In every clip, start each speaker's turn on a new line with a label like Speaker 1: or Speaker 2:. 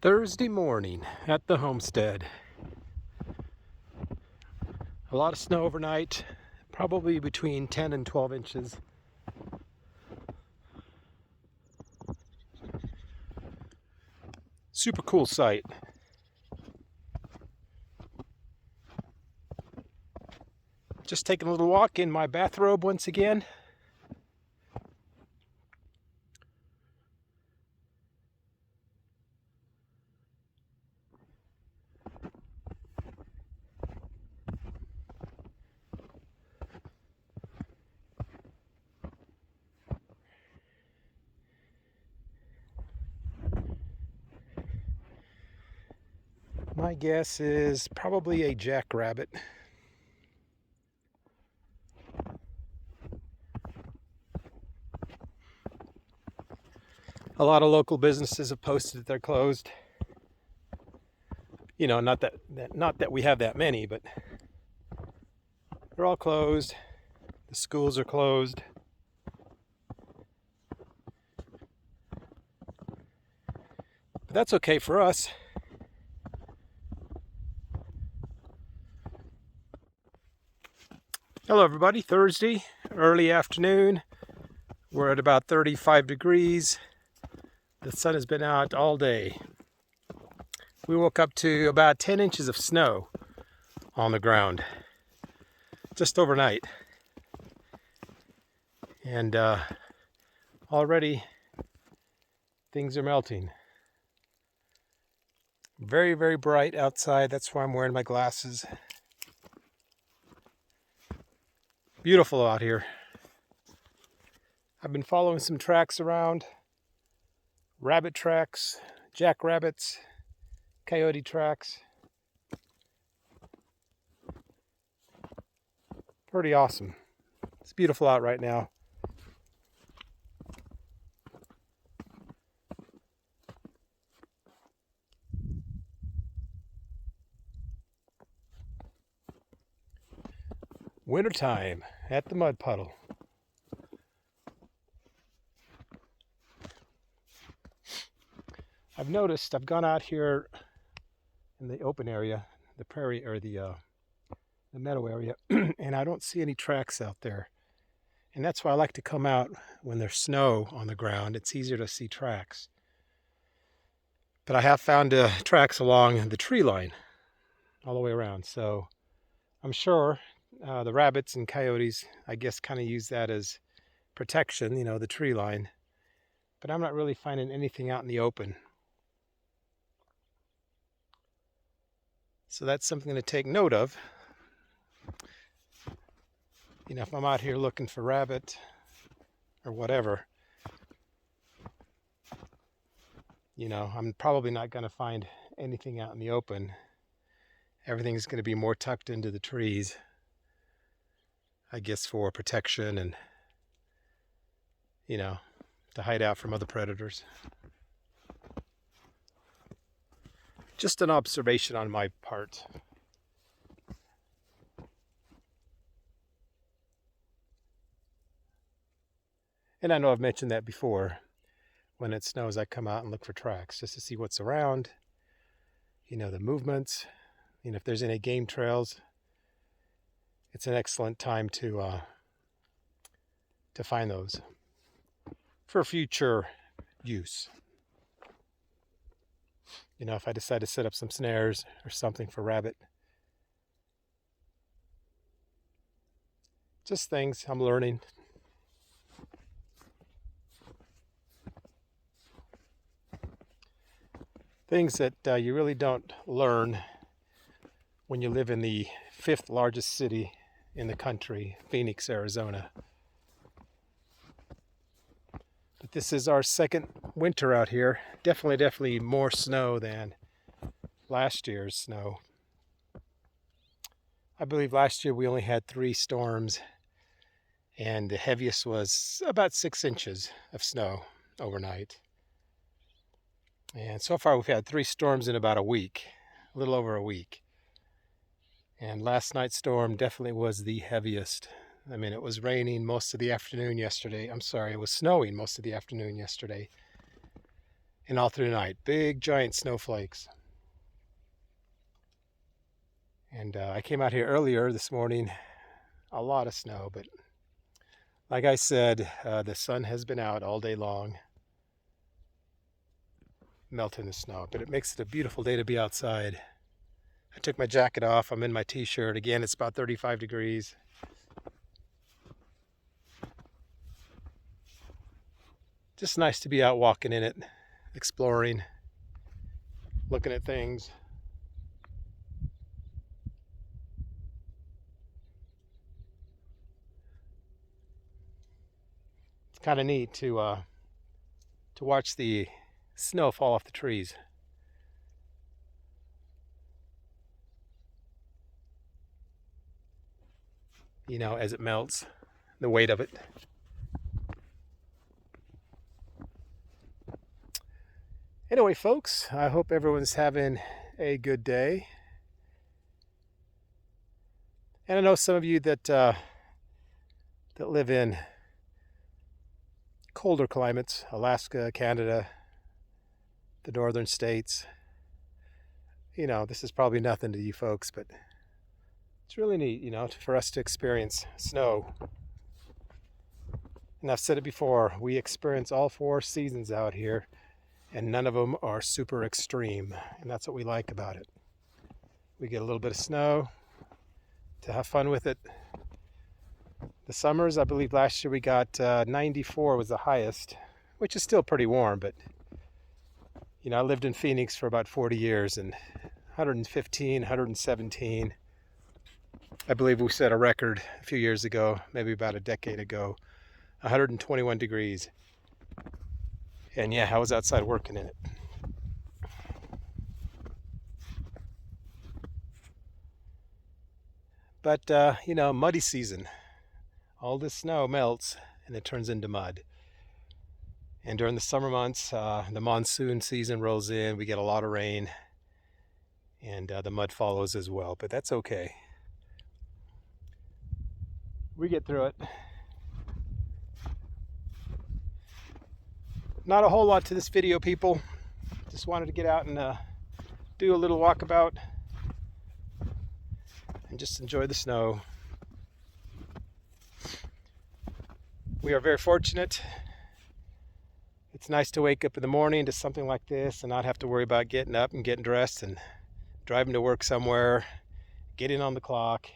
Speaker 1: Thursday morning at the homestead. A lot of snow overnight, probably between 10 and 12 inches. Super cool sight. Just taking a little walk in my bathrobe once again. My guess is probably a jackrabbit. A lot of local businesses have posted that they're closed. You know, not that we have that many, but they're all closed. The schools are closed. But that's okay for us. Hello everybody, Thursday, early afternoon. We're at about 35 degrees. The sun has been out all day. We woke up to about 10 inches of snow on the ground just overnight. And already things are melting. Very, very bright outside. That's why I'm wearing my glasses. Beautiful out here. I've been following some tracks around. Rabbit tracks, jackrabbits, coyote tracks. Pretty awesome. It's beautiful out right now. Wintertime at the mud puddle. I've noticed, I've gone out here in the open area, the prairie or the meadow area, and I don't see any tracks out there. And that's why I like to come out when there's snow on the ground. It's easier to see tracks. But I have found tracks along the tree line all the way around. So I'm sure the rabbits and coyotes, I guess, kind of use that as protection, you know, the tree line. But I'm not really finding anything out in the open. So that's something to take note of. You know, if I'm out here looking for rabbit or whatever, you know, I'm probably not going to find anything out in the open. Everything's going to be more tucked into the trees, I guess, for protection and, you know, to hide out from other predators. Just an observation on my part. And I know I've mentioned that before. When it snows, I come out and look for tracks just to see what's around, you know, the movements, you know, if there's any game trails. It's an excellent time to find those for future use. You know, if I decide to set up some snares or something for rabbit. Just things I'm learning. Things that you really don't learn when you live in the 5th largest city in the country, Phoenix, Arizona. But this is our second winter out here. Definitely more snow than last year's snow. I believe last year we only had 3 storms, and the heaviest was about 6 inches of snow overnight. And so far we've had 3 storms in about a week, a little over a week. And last night's storm definitely was the heaviest. I mean, it was raining most of the afternoon yesterday. I'm sorry, it was snowing most of the afternoon yesterday. and all through the night. Big giant snowflakes. And I came out here earlier this morning, a lot of snow, but like I said, the sun has been out all day long, melting the snow, but it makes it a beautiful day to be outside. I took my jacket off. I'm in my t-shirt. Again, it's about 35 degrees. Just nice to be out walking in it, exploring, looking at things. It's kind of neat to watch the snow fall off the trees. You know, as it melts, the weight of it. Anyway, folks, I hope everyone's having a good day. And I know some of you that live in colder climates, Alaska, Canada, the northern states. You know, this is probably nothing to you folks, but it's really neat, you know, for us to experience snow. And I've said it before, we experience all 4 seasons out here, and none of them are super extreme. And that's what we like about it. We get a little bit of snow to have fun with it. The summers, I believe last year we got 94 was the highest, which is still pretty warm, but you know, I lived in Phoenix for about 40 years, and 115, 117. I believe we set a record a few years ago, maybe about a decade ago, 121 degrees. And yeah, I was outside working in it. But, you know, muddy season. All this snow melts and it turns into mud. And during the summer months, the monsoon season rolls in. We get a lot of rain. And the mud follows as well. But that's okay. We get through it. Not a whole lot to this video, people. Just wanted to get out and do a little walkabout and just enjoy the snow. We are very fortunate. It's nice to wake up in the morning to something like this and not have to worry about getting up and getting dressed and driving to work somewhere, getting on the clock,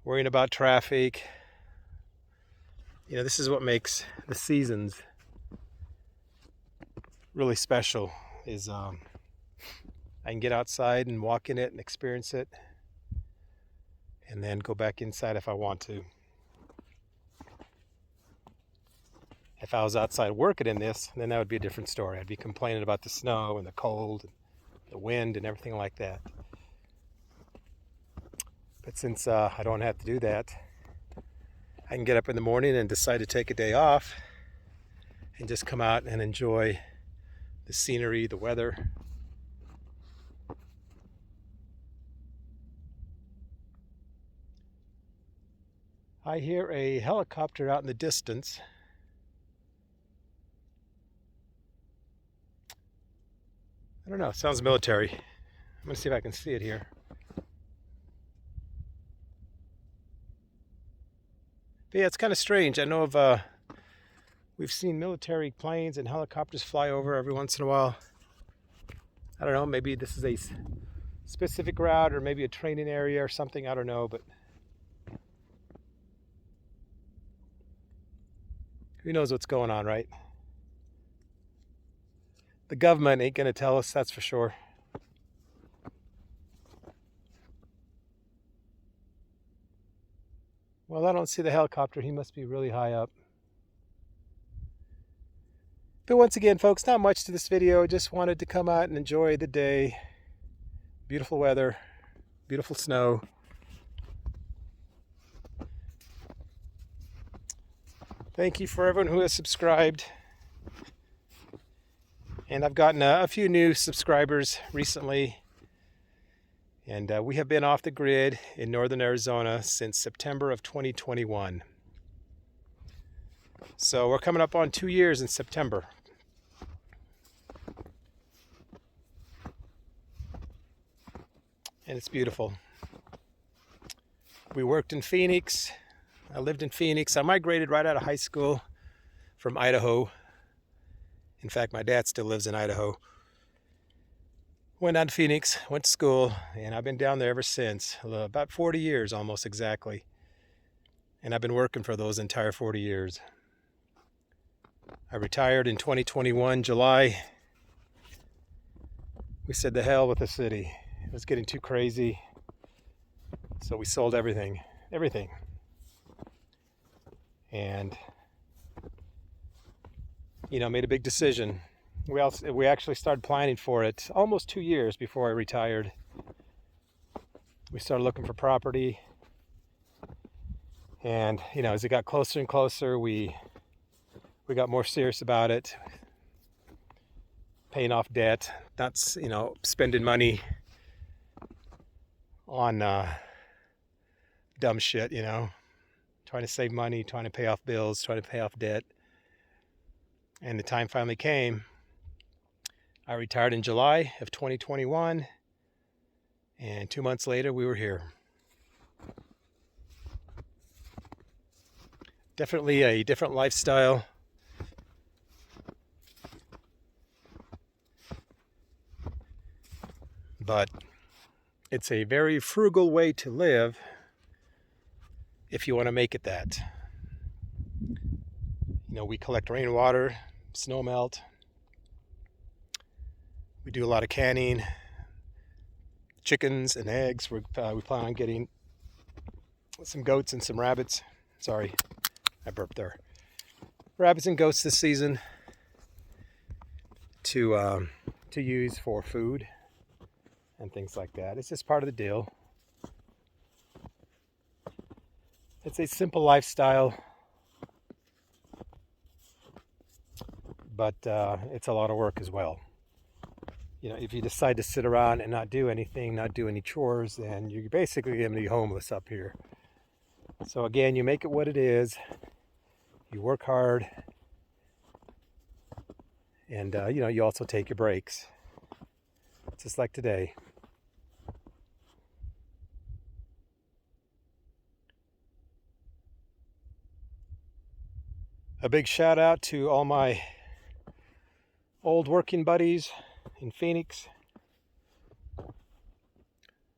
Speaker 1: worrying about traffic. You know, this is what makes the seasons really special, is I can get outside and walk in it and experience it, and then go back inside if I want to. If I was outside working in this, then that would be a different story. I'd be complaining about the snow and the cold and the wind and everything like that. But since I don't have to do that, I can get up in the morning and decide to take a day off and just come out and enjoy the scenery, the weather. I hear a helicopter out in the distance. I don't know, it sounds military. I'm gonna see if I can see it here. But yeah, it's kind of strange. I know of we've seen military planes and helicopters fly over every once in a while. I don't know, maybe this is a specific route or maybe a training area or something, I don't know, but who knows what's going on, right? The government ain't gonna tell us, that's for sure. Well, I don't see the helicopter. He must be really high up. But once again, folks, not much to this video. Just wanted to come out and enjoy the day. Beautiful weather, beautiful snow. Thank you for everyone who has subscribed. And I've gotten a few new subscribers recently. And we have been off the grid in northern Arizona since September of 2021. So we're coming up on 2 years in September. and it's beautiful. We worked in Phoenix. I lived in Phoenix. I migrated right out of high school from Idaho. In fact, my dad still lives in Idaho. Went down to Phoenix, went to school, and I've been down there ever since. About 40 years, almost exactly. And I've been working for those entire 40 years. I retired in 2021, July. We said the hell with the city. It was getting too crazy. So we sold everything. And, made a big decision. We actually started planning for it almost 2 years before I retired. We started looking for property. And, as it got closer and closer, we got more serious about it. Paying off debt. That's, spending money on dumb shit, trying to save money, trying to pay off bills, trying to pay off debt. And the time finally came. I retired in July of 2021, and 2 months later we were here. Definitely a different lifestyle. But it's a very frugal way to live if you want to make it that. We collect rainwater, snow melt. We do a lot of canning, chickens and eggs. We plan on getting some goats and some rabbits. Sorry, I burped there. Rabbits and goats this season to use for food and things like that. It's just part of the deal. It's a simple lifestyle, but it's a lot of work as well. If you decide to sit around and not do anything, not do any chores, then you're basically going to be homeless up here. So again, you make it what it is. You work hard, and you also take your breaks, just like today. A big shout out to all my old working buddies in Phoenix.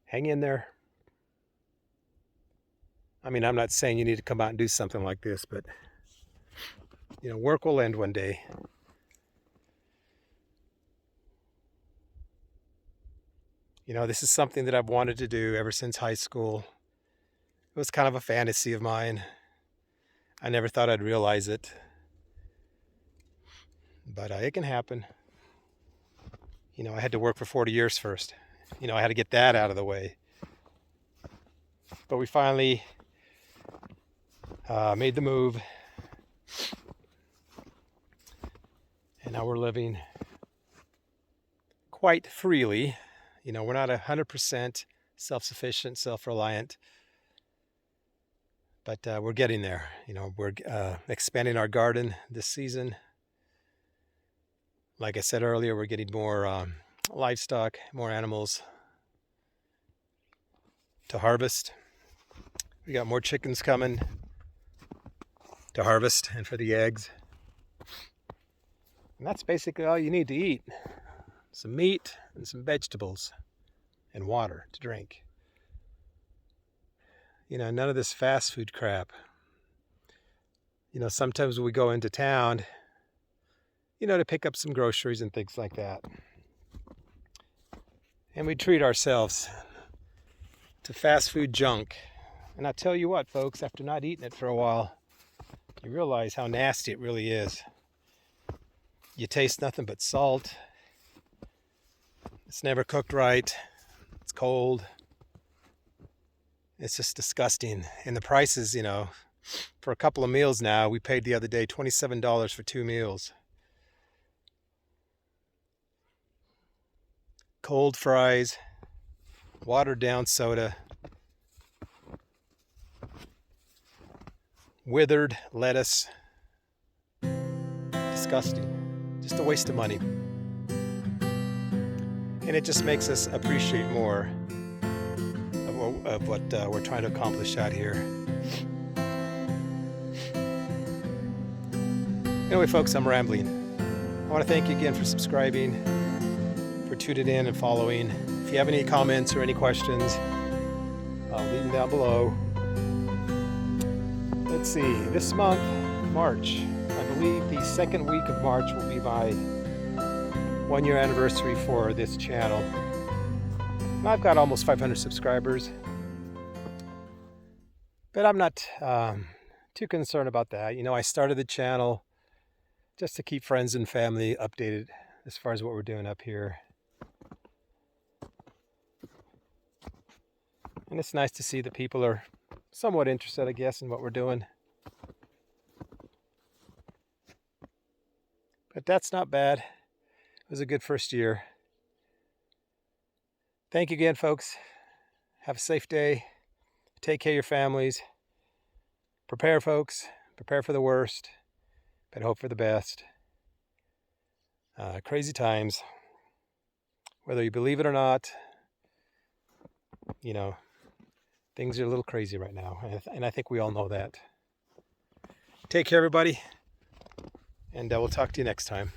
Speaker 1: Hang in there. I'm not saying you need to come out and do something like this, but work will end one day. This is something that I've wanted to do ever since high school. It was kind of a fantasy of mine. I never thought I'd realize it. But it can happen. I had to work for 40 years first. I had to get that out of the way. But we finally made the move. And now we're living quite freely. We're not 100% self-sufficient, self-reliant. But we're getting there. We're expanding our garden this season. Like I said earlier, we're getting more livestock, more animals to harvest. We got more chickens coming to harvest and for the eggs. And that's basically all you need to eat. Some meat and some vegetables and water to drink. None of this fast food crap. Sometimes we go into town, to pick up some groceries and things like that. And we treat ourselves to fast food junk. And I tell you what, folks, after not eating it for a while, you realize how nasty it really is. You taste nothing but salt. It's never cooked right. It's cold. It's just disgusting. And the prices, for a couple of meals now, we paid the other day $27 for 2 meals. Cold fries, watered down soda, withered lettuce. Disgusting. Just a waste of money. And it just makes us appreciate more of what we're trying to accomplish out here. Anyway, folks, I'm rambling. I want to thank you again for subscribing, for tuning in and following. If you have any comments or any questions, leave them down below. Let's see, this month, March, I believe the second week of March will be my 1 year anniversary for this channel. I've got almost 500 subscribers, but I'm not too concerned about that. You know, I started the channel just to keep friends and family updated as far as what we're doing up here. And it's nice to see that people are somewhat interested, I guess, in what we're doing. But that's not bad. It was a good first year. Thank you again, folks. Have a safe day. Take care of your families. Prepare, folks. Prepare for the worst, but hope for the best. Crazy times. Whether you believe it or not, you know, things are a little crazy right now, and I think we all know that. Take care, everybody, and we'll talk to you next time.